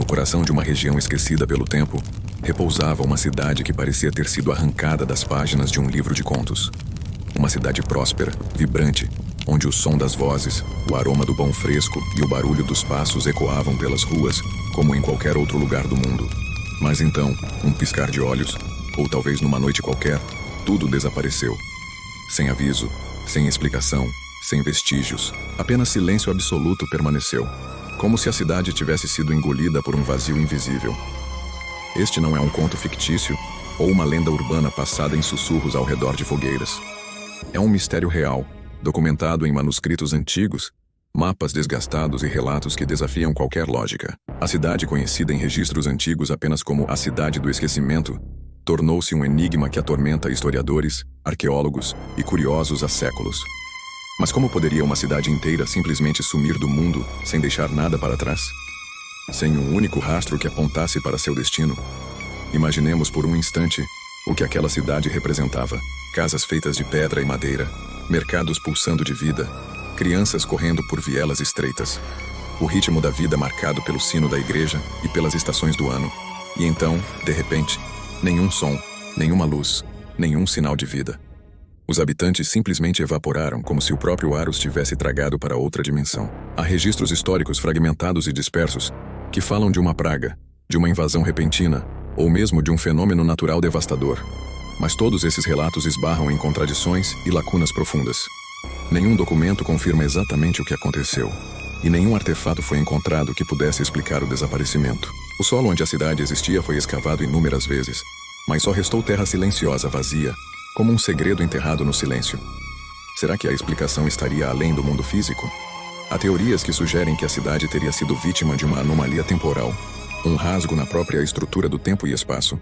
coração de uma região esquecida pelo tempo, repousava uma cidade que parecia ter sido arrancada das páginas de um livro de contos. Uma cidade próspera, vibrante, onde o som das vozes, o aroma do pão fresco e o barulho dos passos ecoavam pelas ruas, como em qualquer outro lugar do mundo. Mas então, um piscar de olhos, ou talvez numa noite qualquer, tudo desapareceu. Sem aviso, sem explicação, sem vestígios, apenas silêncio absoluto permaneceu, como se a cidade tivesse sido engolida por um vazio invisível. Este não é um conto fictício ou uma lenda urbana passada em sussurros ao redor de fogueiras. É um mistério real, documentado em manuscritos antigos, mapas desgastados e relatos que desafiam qualquer lógica. A cidade, conhecida em registros antigos apenas como a Cidade do Esquecimento, tornou-se um enigma que atormenta historiadores, arqueólogos e curiosos há séculos. Mas como poderia uma cidade inteira simplesmente sumir do mundo sem deixar nada para trás? Sem um único rastro que apontasse para seu destino? Imaginemos por um instante o que aquela cidade representava. Casas feitas de pedra e madeira, mercados pulsando de vida, crianças correndo por vielas estreitas. O ritmo da vida marcado pelo sino da igreja e pelas estações do ano. E então, de repente, nenhum som, nenhuma luz, nenhum sinal de vida. Os habitantes simplesmente evaporaram como se o próprio ar os tivesse tragado para outra dimensão. Há registros históricos fragmentados e dispersos que falam de uma praga, de uma invasão repentina, ou mesmo de um fenômeno natural devastador. Mas todos esses relatos esbarram em contradições e lacunas profundas. Nenhum documento confirma exatamente o que aconteceu, e nenhum artefato foi encontrado que pudesse explicar o desaparecimento. O solo onde a cidade existia foi escavado inúmeras vezes, mas só restou terra silenciosa, vazia, como um segredo enterrado no silêncio. Será que a explicação estaria além do mundo físico? Há teorias que sugerem que a cidade teria sido vítima de uma anomalia temporal, um rasgo na própria estrutura do tempo e espaço,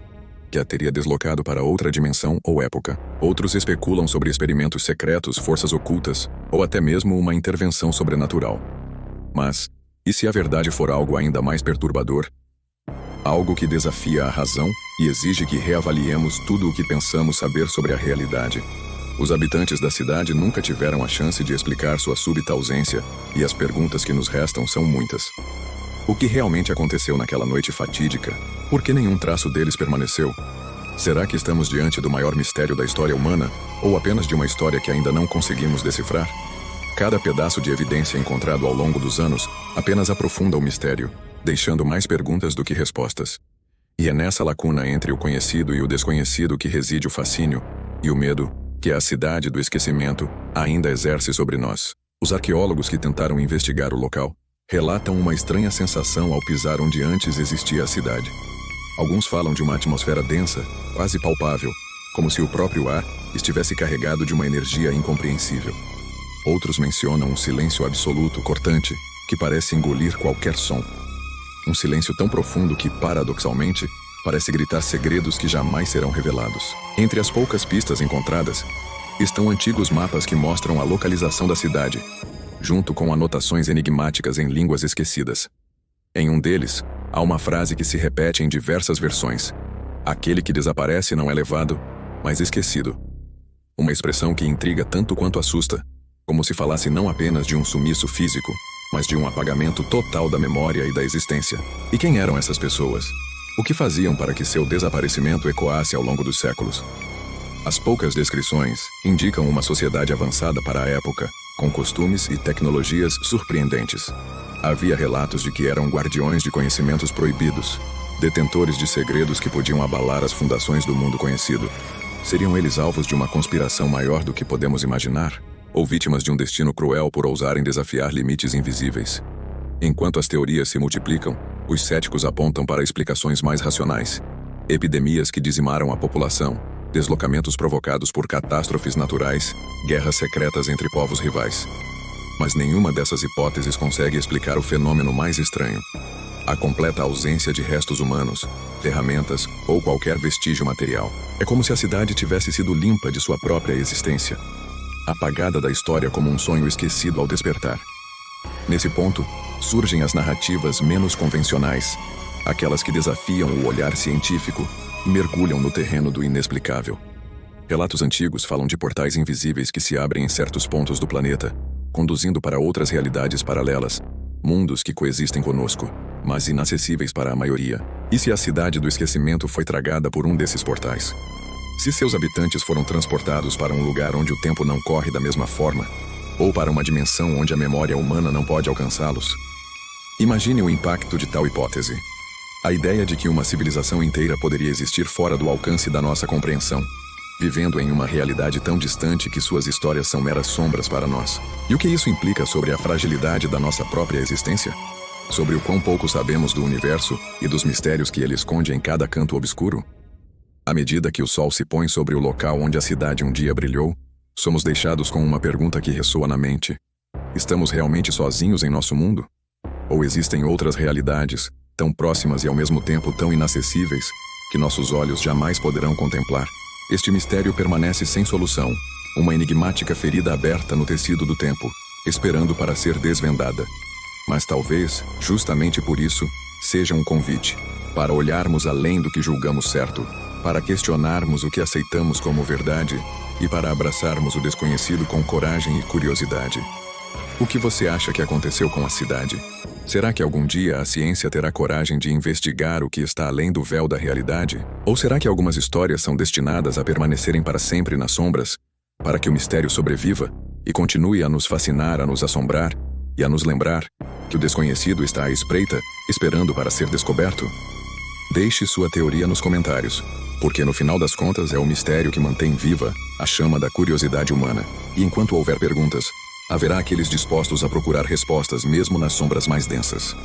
que a teria deslocado para outra dimensão ou época. Outros especulam sobre experimentos secretos, forças ocultas, ou até mesmo uma intervenção sobrenatural. Mas, e se a verdade for algo ainda mais perturbador? Algo que desafia a razão e exige que reavaliemos tudo o que pensamos saber sobre a realidade. Os habitantes da cidade nunca tiveram a chance de explicar sua súbita ausência, e as perguntas que nos restam são muitas. O que realmente aconteceu naquela noite fatídica? Por que nenhum traço deles permaneceu? Será que estamos diante do maior mistério da história humana, ou apenas de uma história que ainda não conseguimos decifrar? Cada pedaço de evidência encontrado ao longo dos anos apenas aprofunda o mistério, deixando mais perguntas do que respostas. E é nessa lacuna entre o conhecido e o desconhecido que reside o fascínio e o medo que a Cidade do Esquecimento ainda exerce sobre nós. Os arqueólogos que tentaram investigar o local relatam uma estranha sensação ao pisar onde antes existia a cidade. Alguns falam de uma atmosfera densa, quase palpável, como se o próprio ar estivesse carregado de uma energia incompreensível. Outros mencionam um silêncio absoluto, cortante, que parece engolir qualquer som. Um silêncio tão profundo que, paradoxalmente, parece gritar segredos que jamais serão revelados. Entre as poucas pistas encontradas, estão antigos mapas que mostram a localização da cidade, junto com anotações enigmáticas em línguas esquecidas. Em um deles, há uma frase que se repete em diversas versões: "Aquele que desaparece não é levado, mas esquecido." Uma expressão que intriga tanto quanto assusta, como se falasse não apenas de um sumiço físico, mas de um apagamento total da memória e da existência. E quem eram essas pessoas? O que faziam para que seu desaparecimento ecoasse ao longo dos séculos? As poucas descrições indicam uma sociedade avançada para a época, com costumes e tecnologias surpreendentes. Havia relatos de que eram guardiões de conhecimentos proibidos, detentores de segredos que podiam abalar as fundações do mundo conhecido. Seriam eles alvos de uma conspiração maior do que podemos imaginar? Ou vítimas de um destino cruel por ousarem desafiar limites invisíveis? Enquanto as teorias se multiplicam, os céticos apontam para explicações mais racionais. Epidemias que dizimaram a população, deslocamentos provocados por catástrofes naturais, guerras secretas entre povos rivais. Mas nenhuma dessas hipóteses consegue explicar o fenômeno mais estranho: a completa ausência de restos humanos, ferramentas ou qualquer vestígio material. É como se a cidade tivesse sido limpa de sua própria existência, apagada da história como um sonho esquecido ao despertar. Nesse ponto, surgem as narrativas menos convencionais, aquelas que desafiam o olhar científico e mergulham no terreno do inexplicável. Relatos antigos falam de portais invisíveis que se abrem em certos pontos do planeta, conduzindo para outras realidades paralelas, mundos que coexistem conosco, mas inacessíveis para a maioria. E se a cidade do esquecimento foi tragada por um desses portais? Se seus habitantes foram transportados para um lugar onde o tempo não corre da mesma forma, ou para uma dimensão onde a memória humana não pode alcançá-los? Imagine o impacto de tal hipótese. A ideia de que uma civilização inteira poderia existir fora do alcance da nossa compreensão, vivendo em uma realidade tão distante que suas histórias são meras sombras para nós. E o que isso implica sobre a fragilidade da nossa própria existência? Sobre o quão pouco sabemos do universo e dos mistérios que ele esconde em cada canto obscuro? À medida que o sol se põe sobre o local onde a cidade um dia brilhou, somos deixados com uma pergunta que ressoa na mente. Estamos realmente sozinhos em nosso mundo? Ou existem outras realidades, tão próximas e ao mesmo tempo tão inacessíveis, que nossos olhos jamais poderão contemplar? Este mistério permanece sem solução, uma enigmática ferida aberta no tecido do tempo, esperando para ser desvendada. Mas talvez, justamente por isso, seja um convite para olharmos além do que julgamos certo, para questionarmos o que aceitamos como verdade e para abraçarmos o desconhecido com coragem e curiosidade. O que você acha que aconteceu com a cidade? Será que algum dia a ciência terá coragem de investigar o que está além do véu da realidade? Ou será que algumas histórias são destinadas a permanecerem para sempre nas sombras, para que o mistério sobreviva e continue a nos fascinar, a nos assombrar e a nos lembrar que o desconhecido está à espreita, esperando para ser descoberto? Deixe sua teoria nos comentários, porque no final das contas é o mistério que mantém viva a chama da curiosidade humana. E enquanto houver perguntas, haverá aqueles dispostos a procurar respostas mesmo nas sombras mais densas.